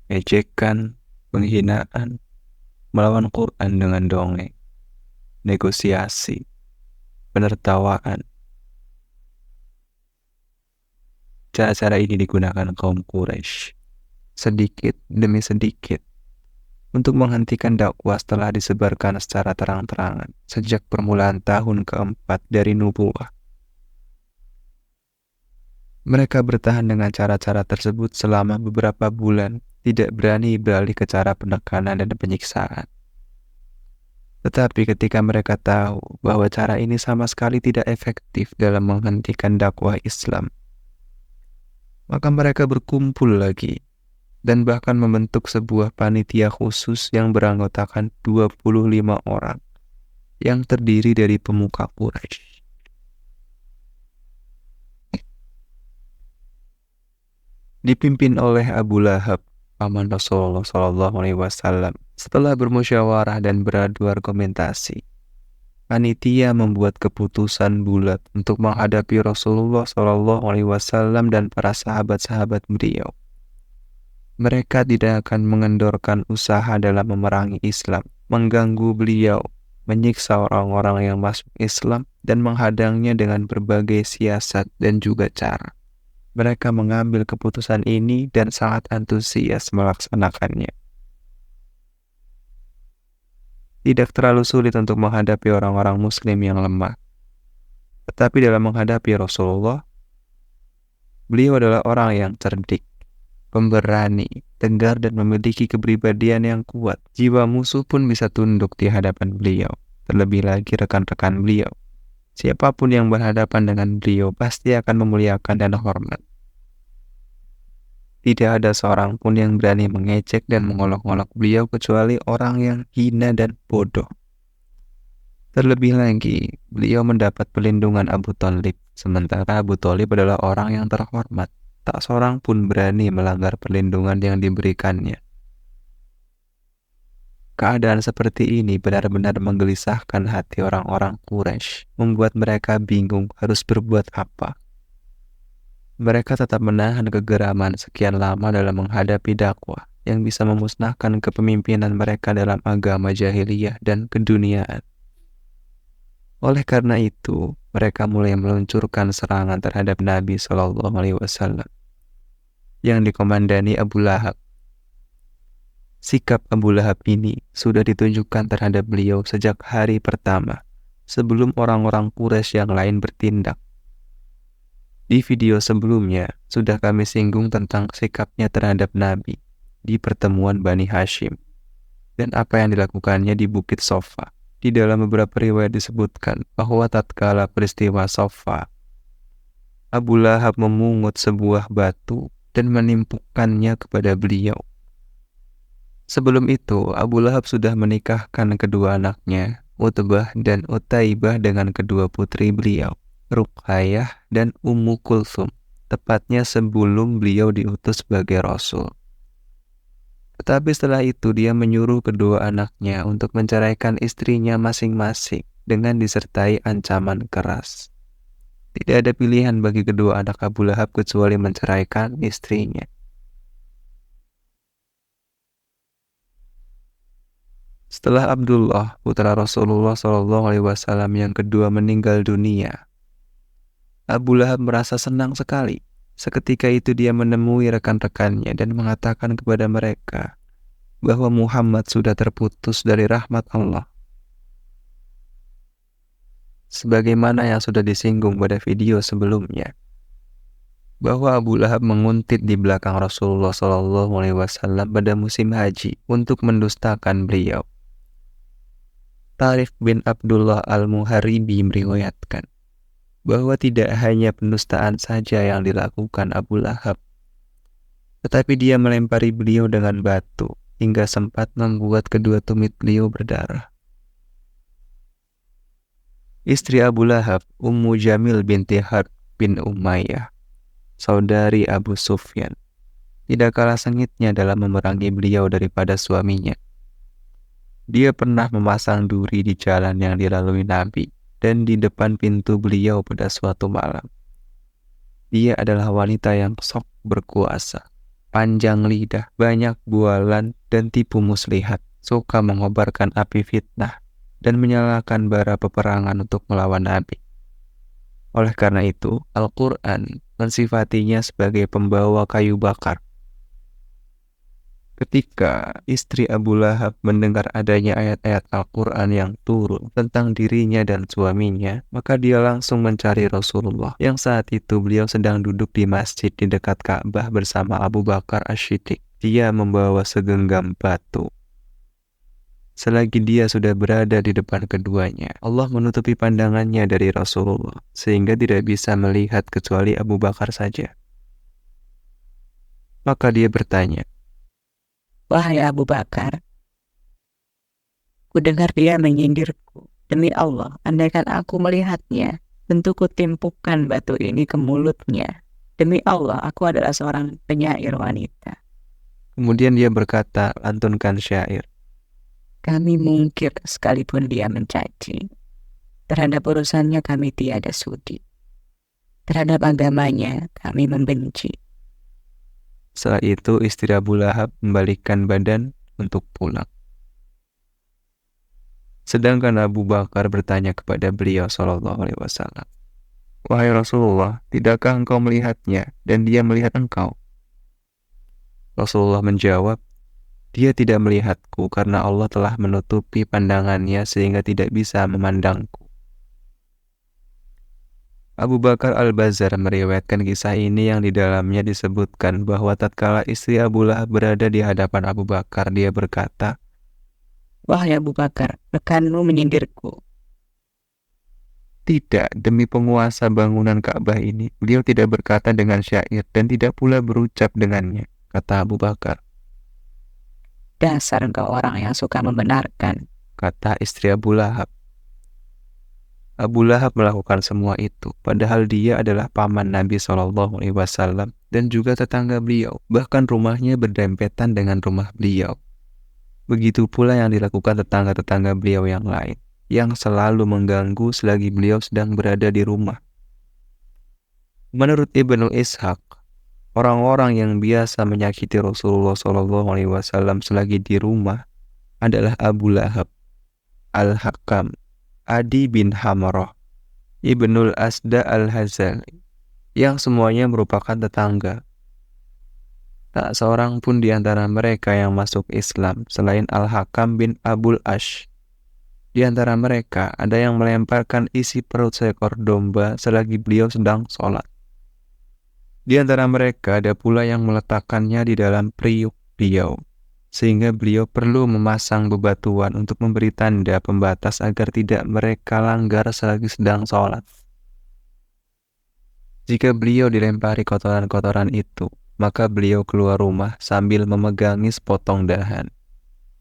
ejekan, penghinaan, melawan Quran dengan dongeng, negosiasi, penertawaan. Cara-cara ini digunakan kaum Quraisy sedikit demi sedikit untuk menghentikan dakwah setelah disebarkan secara terang-terangan sejak permulaan tahun keempat dari nubuwah. Mereka bertahan dengan cara-cara tersebut selama beberapa bulan, tidak berani beralih ke cara penekanan dan penyiksaan. Tetapi ketika mereka tahu bahwa cara ini sama sekali tidak efektif dalam menghentikan dakwah Islam, maka mereka berkumpul lagi dan bahkan membentuk sebuah panitia khusus yang beranggotakan 25 orang yang terdiri dari pemuka Quraisy. Dipimpin oleh Abu Lahab, paman Rasulullah SAW. Setelah bermusyawarah dan beradu argumentasi, panitia membuat keputusan bulat untuk menghadapi Rasulullah SAW dan para sahabat-sahabat beliau. Mereka tidak akan mengendorkan usaha dalam memerangi Islam, mengganggu beliau, menyiksa orang-orang yang masuk Islam, dan menghadangnya dengan berbagai siasat dan juga cara. Mereka mengambil keputusan ini dan sangat antusias melaksanakannya. Tidak terlalu sulit untuk menghadapi orang-orang Muslim yang lemah. Tetapi dalam menghadapi Rasulullah, beliau adalah orang yang cerdik, pemberani, tegar, dan memiliki kepribadian yang kuat. Jiwa musuh pun bisa tunduk di hadapan beliau. Terlebih lagi rekan-rekan beliau. Siapapun yang berhadapan dengan beliau pasti akan memuliakan dan hormat. Tidak ada seorang pun yang berani mengejek dan mengolok-olok beliau kecuali orang yang hina dan bodoh. Terlebih lagi, beliau mendapat perlindungan Abu Thalib, sementara Abu Thalib adalah orang yang terhormat. Tak seorang pun berani melanggar perlindungan yang diberikannya. Keadaan seperti ini benar-benar menggelisahkan hati orang-orang Quraisy, membuat mereka bingung harus berbuat apa. Mereka tetap menahan kegeraman sekian lama dalam menghadapi dakwah yang bisa memusnahkan kepemimpinan mereka dalam agama jahiliyah dan keduniaan. Oleh karena itu, mereka mulai meluncurkan serangan terhadap Nabi SAW yang dikomandani Abu Lahab. Sikap Abu Lahab ini sudah ditunjukkan terhadap beliau sejak hari pertama, sebelum orang-orang Quraisy yang lain bertindak. Di video sebelumnya, sudah kami singgung tentang sikapnya terhadap Nabi di pertemuan Bani Hashim, dan apa yang dilakukannya di Bukit Sofa. Di dalam beberapa riwayat disebutkan bahwa tatkala peristiwa Sofa, Abu Lahab memungut sebuah batu dan menimpukannya kepada beliau. Sebelum itu, Abu Lahab sudah menikahkan kedua anaknya, Utbah dan Utaibah, dengan kedua putri beliau, Ruqayyah dan Ummu Kulthum, tepatnya sebelum beliau diutus sebagai Rasul. Tetapi setelah itu dia menyuruh kedua anaknya untuk menceraikan istrinya masing-masing dengan disertai ancaman keras. Tidak ada pilihan bagi kedua anak Abu Lahab kecuali menceraikan istrinya. Setelah Abdullah, putra Rasulullah SAW yang kedua meninggal dunia, Abu Lahab merasa senang sekali. Seketika itu dia menemui rekan-rekannya dan mengatakan kepada mereka bahwa Muhammad sudah terputus dari rahmat Allah. Sebagaimana yang sudah disinggung pada video sebelumnya, bahwa Abu Lahab menguntit di belakang Rasulullah SAW pada musim haji untuk mendustakan beliau. Tarif bin Abdullah al-Muharibi meriwayatkan bahwa tidak hanya penustaan saja yang dilakukan Abu Lahab, tetapi dia melempari beliau dengan batu hingga sempat membuat kedua tumit beliau berdarah. Istri Abu Lahab, Ummu Jamil binti Harb bin Umayyah, saudari Abu Sufyan, tidak kalah sengitnya dalam memerangi beliau daripada suaminya. Dia pernah memasang duri di jalan yang dilalui Nabi dan di depan pintu beliau pada suatu malam. Dia adalah wanita yang sok berkuasa, panjang lidah, banyak bualan, dan tipu muslihat, suka mengobarkan api fitnah, dan menyalakan bara peperangan untuk melawan Nabi. Oleh karena itu, Al-Quran mensifatinya sebagai pembawa kayu bakar. Ketika istri Abu Lahab mendengar adanya ayat-ayat Al-Quran yang turun tentang dirinya dan suaminya, maka dia langsung mencari Rasulullah, yang saat itu beliau sedang duduk di masjid di dekat Ka'bah bersama Abu Bakar As-Siddiq. Dia membawa segenggam batu. Selagi dia sudah berada di depan keduanya, Allah menutupi pandangannya dari Rasulullah, sehingga tidak bisa melihat kecuali Abu Bakar saja. Maka dia bertanya, "Wahai Abu Bakar, kudengar dia menyindirku. Demi Allah, andaikan aku melihatnya, tentu kutimpukan batu ini ke mulutnya. Demi Allah, aku adalah seorang penyair wanita. kemudian dia berkata, lantunkan syair. Kami mungkir sekalipun dia mencaci. Terhadap urusannya kami tiada sudi. Terhadap agamanya kami membenci." Setelah itu istri Abu Lahab membalikkan badan untuk pulang. Sedangkan Abu Bakar bertanya kepada beliau SAW, "Wahai Rasulullah, tidakkah engkau melihatnya dan dia melihat engkau?" Rasulullah menjawab, "Dia tidak melihatku karena Allah telah menutupi pandangannya sehingga tidak bisa memandangku." Abu Bakar Al-Bazzar meriwayatkan kisah ini yang di dalamnya disebutkan bahwa tatkala istri Abu Lahab berada di hadapan Abu Bakar, dia berkata, "Wahai Abu Bakar, rekanmu menyindirku." "Tidak, demi penguasa bangunan Ka'bah ini, beliau tidak berkata dengan syair dan tidak pula berucap dengannya," kata Abu Bakar. "Dasar engkau orang yang suka membenarkan," kata istri Abu Lahab. Abu Lahab melakukan semua itu, padahal dia adalah paman Nabi SAW dan juga tetangga beliau, bahkan rumahnya berdempetan dengan rumah beliau. Begitu pula yang dilakukan tetangga-tetangga beliau yang lain, yang selalu mengganggu selagi beliau sedang berada di rumah. Menurut Ibnu Ishaq, orang-orang yang biasa menyakiti Rasulullah SAW selagi di rumah adalah Abu Lahab, Al-Hakam, Adi bin Hamarah, Ibnul Asda Al-Hazali, yang semuanya merupakan tetangga. Tak seorang pun di antara mereka yang masuk Islam selain Al-Hakam bin Abul Ash. Di antara mereka ada yang melemparkan isi perut seekor domba selagi beliau sedang sholat. Di antara mereka ada pula yang meletakkannya di dalam periuk beliau, sehingga beliau perlu memasang bebatuan untuk memberi tanda pembatas agar tidak mereka langgar selagi sedang sholat. Jika beliau dilempari kotoran-kotoran itu, maka beliau keluar rumah sambil memegangi sepotong dahan.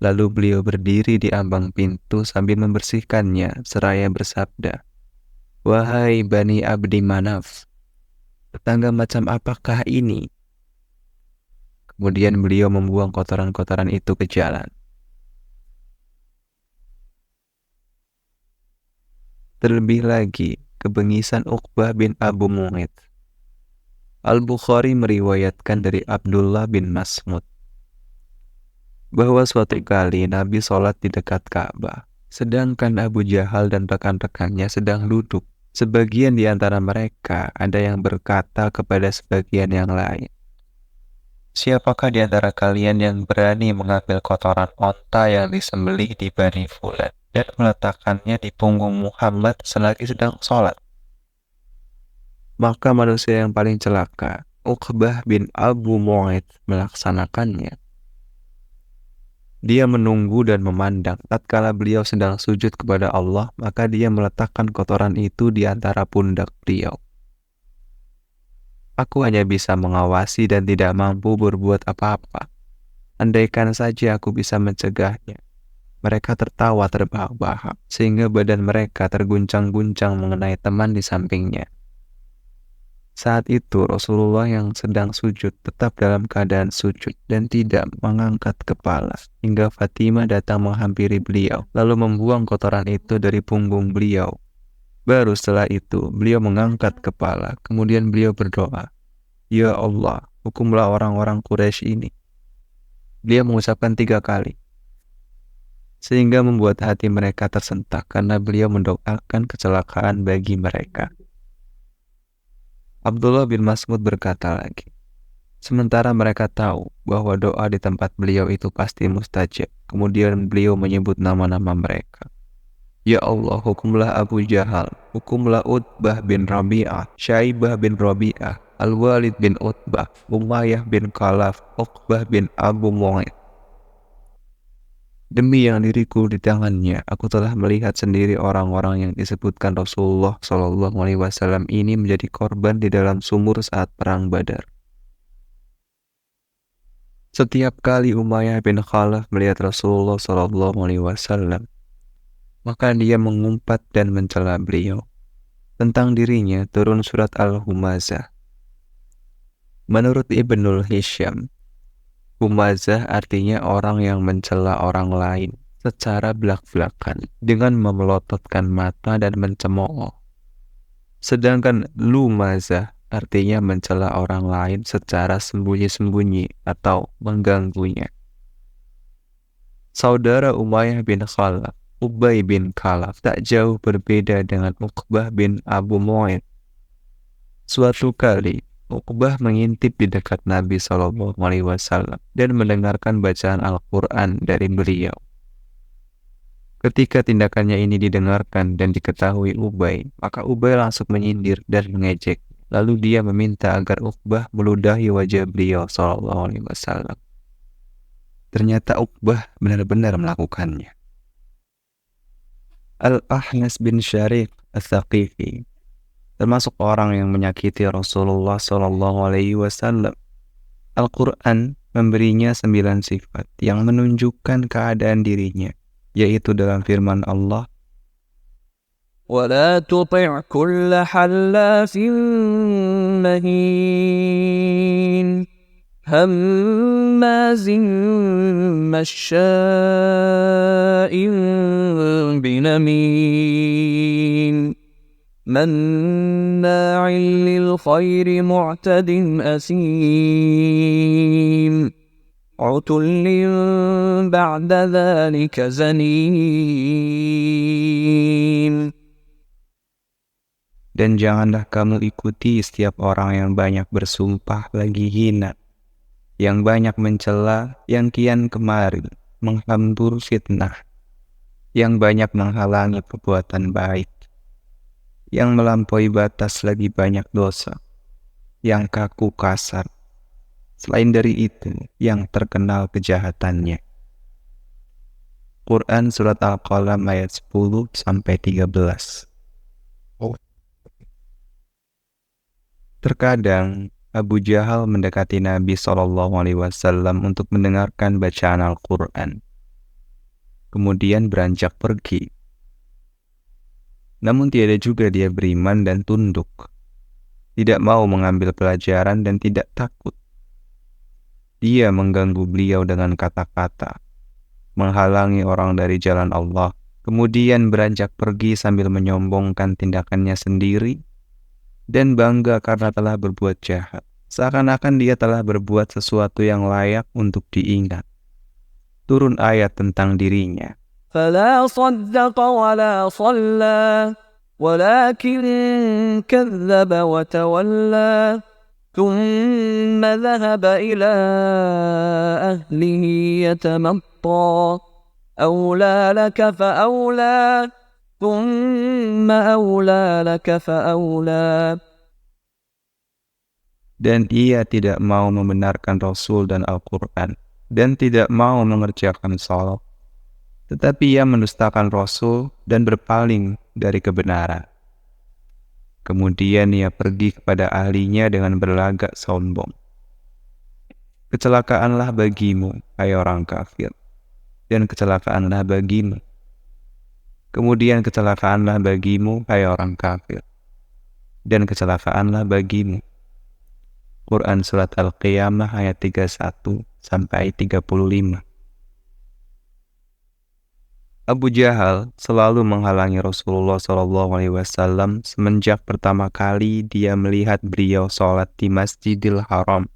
Lalu beliau berdiri di ambang pintu sambil membersihkannya seraya bersabda, "Wahai Bani Abdi Manaf, tetangga macam apakah ini?" Kemudian beliau membuang kotoran-kotoran itu ke jalan. Terlebih lagi, kebengisan Uqbah bin Abu Mu'id. Al-Bukhari meriwayatkan dari Abdullah bin Mas'ud bahwa suatu kali Nabi sholat di dekat Ka'bah, sedangkan Abu Jahal dan rekan-rekannya sedang duduk. Sebagian di antara mereka ada yang berkata kepada sebagian yang lain, "Siapakah di antara kalian yang berani mengambil kotoran onta yang disembelih di Bani Fulan dan meletakkannya di punggung Muhammad selagi sedang sholat?" Maka manusia yang paling celaka, Uqbah bin Abu Mu'id, melaksanakannya. Dia menunggu dan memandang. Tatkala beliau sedang sujud kepada Allah, maka dia meletakkan kotoran itu di antara pundak beliau. Aku hanya bisa mengawasi dan tidak mampu berbuat apa-apa. Andaikan saja aku bisa mencegahnya. Mereka tertawa terbahak-bahak, sehingga badan mereka terguncang-guncang mengenai teman di sampingnya. Saat itu Rasulullah yang sedang sujud tetap dalam keadaan sujud dan tidak mengangkat kepala, hingga Fatimah datang menghampiri beliau, lalu membuang kotoran itu dari punggung beliau. Baru setelah itu beliau mengangkat kepala, kemudian beliau berdoa, "Ya Allah, hukumlah orang-orang Quraisy ini. Beliau mengucapkan 3 kali, sehingga membuat hati mereka tersentak karena beliau mendoakan kecelakaan bagi mereka. Abdullah bin Mas'ud berkata lagi, sementara mereka tahu bahwa doa di tempat beliau itu pasti mustajab, kemudian beliau menyebut nama-nama mereka. Ya Allah, hukumlah Abu Jahal, hukumlah Utbah bin Rabi'ah, Syaibah bin Rabi'ah, Al-Walid bin Utbah, Umayyah bin Khalaf, Uqbah bin Abu Mu'ayyid. Demi yang diriku di tangannya, aku telah melihat sendiri orang-orang yang disebutkan Rasulullah SAW ini menjadi korban di dalam sumur saat perang Badar. Setiap kali Umayyah bin Khalaf melihat Rasulullah SAW, maka dia mengumpat dan mencela beliau. Tentang dirinya turun surat Al-Humazah. Menurut Ibnul Hisham, Humazah artinya orang yang mencela orang lain secara belak-belakan dengan memelototkan mata dan mencemooh. Sedangkan Lumazah artinya mencela orang lain secara sembunyi-sembunyi atau mengganggunya. Saudara Umayyah bin Khalaf, Ubay bin Khalaf, tak jauh berbeda dengan Uqbah bin Abu Mu'ayyid. Suatu kali, Uqbah mengintip di dekat Nabi SAW dan mendengarkan bacaan Al-Quran dari beliau. Ketika tindakannya ini didengarkan dan diketahui Ubay, maka Ubay langsung menyindir dan mengejek. Lalu dia meminta agar Uqbah meludahi wajah beliau SAW. Ternyata Uqbah benar-benar melakukannya. Al-Ahnas bin Syariq Al-Thaqifi termasuk orang yang menyakiti Rasulullah SAW. Al-Quran memberinya 9 sifat yang menunjukkan keadaan dirinya, yaitu dalam firman Allah, وَلَا تُطِعْ كُلَّ حَلَّافٍ مَّهِينٍ هَمَّازٍ مَّشَّاءٍ بِنَمِيمٍ مَّنَّاعٍ لِّلْخَيْرِ مُعْتَدٍ أَثِيمٍ عُتُلٍّ بَعْدَ ذَلِكَ زَنِيمٍ. dan janganlah kamu ikuti setiap orang yang banyak bersumpah lagi hina, yang banyak mencela, yang kian kemari menghambur fitnah, yang banyak menghalangi perbuatan baik, yang melampaui batas lagi banyak dosa, yang kaku kasar. Selain dari itu, yang terkenal kejahatannya. Quran Surat Al-Qalam ayat 10-13. Terkadang Abu Jahal mendekati Nabi SAW untuk mendengarkan bacaan Al-Quran, kemudian beranjak pergi. Namun tiada juga dia beriman dan tunduk, tidak mau mengambil pelajaran dan tidak takut. Dia mengganggu beliau dengan kata-kata, menghalangi orang dari jalan Allah, kemudian beranjak pergi sambil menyombongkan tindakannya sendiri dan bangga karena telah berbuat jahat, seakan-akan dia telah berbuat sesuatu yang layak untuk diingat. Turun ayat tentang dirinya. فَلَا صَدَّقَ وَلَا صَلَّى وَلَكِنْ كَذَّبَ وَتَوَلَّى ثُمَّ ذَهَبَ إِلَى أَهْلِهِ يَتَمَطَّى أَوْلَى لَكَ فَأَوْلَى ثُمَّ أَوْلَى لَكَ فَأَوْلَى. Dan ia tidak mau membenarkan Rasul dan Al-Quran, dan tidak mau mengerjakan salat. Tetapi ia mendustakan Rasul dan berpaling dari kebenaran. Kemudian ia pergi kepada ahlinya dengan berlagak sombong. Kecelakaanlah bagimu, hai orang kafir, dan kecelakaanlah bagimu. Kemudian kecelakaanlah bagimu, hai orang kafir, dan kecelakaanlah bagimu. Quran Surat Al-Qiyamah ayat 31-35. Abu Jahal selalu menghalangi Rasulullah SAW semenjak pertama kali dia melihat beliau sholat di Masjidil Haram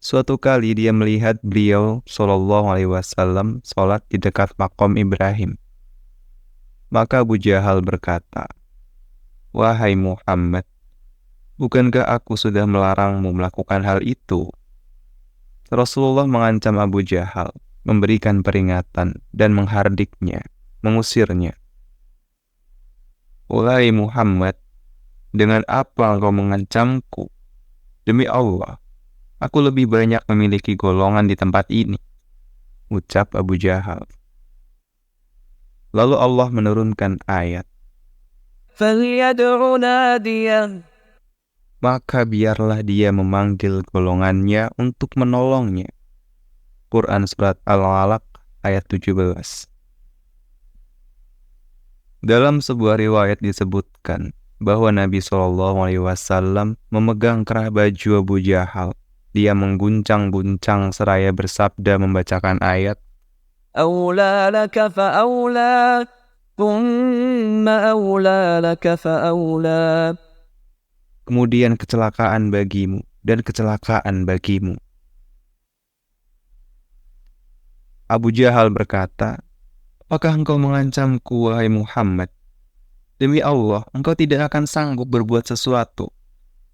Suatu kali dia melihat beliau Shallallahu Alaihi Wasallam sholat di dekat makom Ibrahim. Maka Abu Jahal berkata, "Wahai Muhammad, bukankah aku sudah melarangmu melakukan hal itu?" Rasulullah mengancam Abu Jahal, memberikan peringatan dan menghardiknya, mengusirnya. "Wahai Muhammad, dengan apa engkau mengancamku? Demi Allah, aku lebih banyak memiliki golongan di tempat ini," ucap Abu Jahal. Lalu Allah menurunkan ayat, فَلْيَدْعُ نَادِيَهُ. maka biarlah dia memanggil golongannya untuk menolongnya. Quran Surat Al-Alaq ayat 17. Dalam sebuah riwayat disebutkan bahwa Nabi SAW memegang kerah baju Abu Jahal. Dia mengguncang-guncang seraya bersabda membacakan ayat, أولى لك فأولى ثم أولى لك فأولى. kemudian kecelakaan bagimu dan kecelakaan bagimu. Abu Jahal berkata, "Apakah engkau mengancamku, wahai Muhammad? Demi Allah, engkau tidak akan sanggup berbuat sesuatu.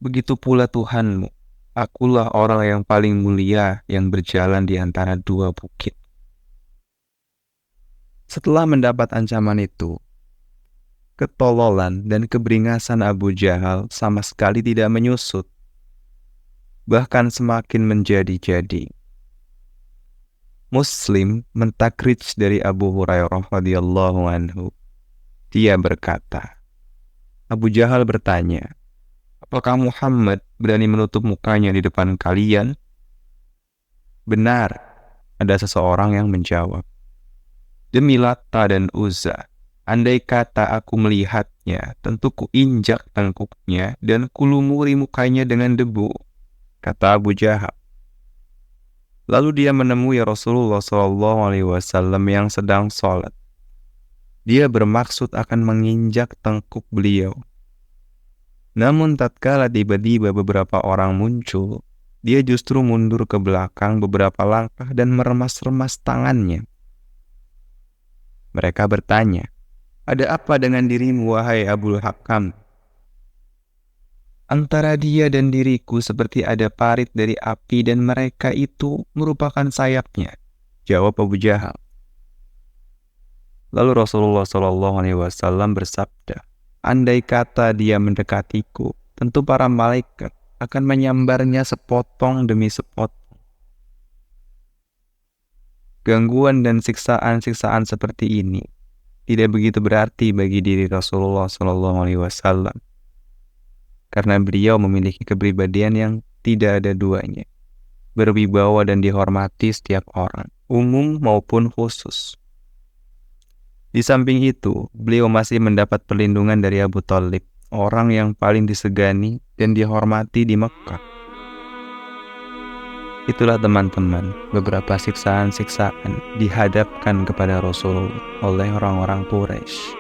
Begitu pula Tuhanmu. Akulah orang yang paling mulia yang berjalan di antara dua bukit." Setelah mendapat ancaman itu, ketololan dan keberingasan Abu Jahal sama sekali tidak menyusut, bahkan semakin menjadi-jadi. Muslim mentakrij dari Abu Hurairah radhiyallahu anhu. Dia berkata, Abu Jahal bertanya, "Apakah Muhammad berani menutup mukanya di depan kalian?" Benar, ada seseorang yang menjawab, "Demi Lata dan Uzza, andai kata aku melihatnya, tentu kuinjak tengkuknya dan kulumuri mukanya dengan debu," kata Abu Jahal. Lalu dia menemui Rasulullah SAW yang sedang sholat. Dia bermaksud akan menginjak tengkuk beliau. Namun tatkala tiba-tiba beberapa orang muncul, dia justru mundur ke belakang beberapa langkah dan meremas-remas tangannya. Mereka bertanya, "Ada apa dengan dirimu, wahai Abul Hakam?" "Antara dia dan diriku seperti ada parit dari api dan mereka itu merupakan sayapnya," jawab Abu Jahal. Lalu Rasulullah SAW bersabda, "Andai kata dia mendekatiku, tentu para malaikat akan menyambarnya sepotong demi sepotong." Gangguan dan siksaan-siksaan seperti ini tidak begitu berarti bagi diri Rasulullah SAW, karena beliau memiliki kepribadian yang tidak ada duanya, berwibawa dan dihormati setiap orang, umum maupun khusus. Di samping itu, beliau masih mendapat perlindungan dari Abu Thalib, orang yang paling disegani dan dihormati di Mekah. Itulah teman-teman, beberapa siksaan-siksaan dihadapkan kepada Rasulullah oleh orang-orang Quraisy.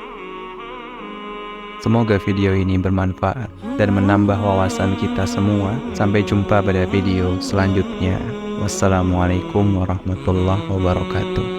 Semoga video ini bermanfaat dan menambah wawasan kita semua. Sampai jumpa pada video selanjutnya. Wassalamualaikum warahmatullahi wabarakatuh.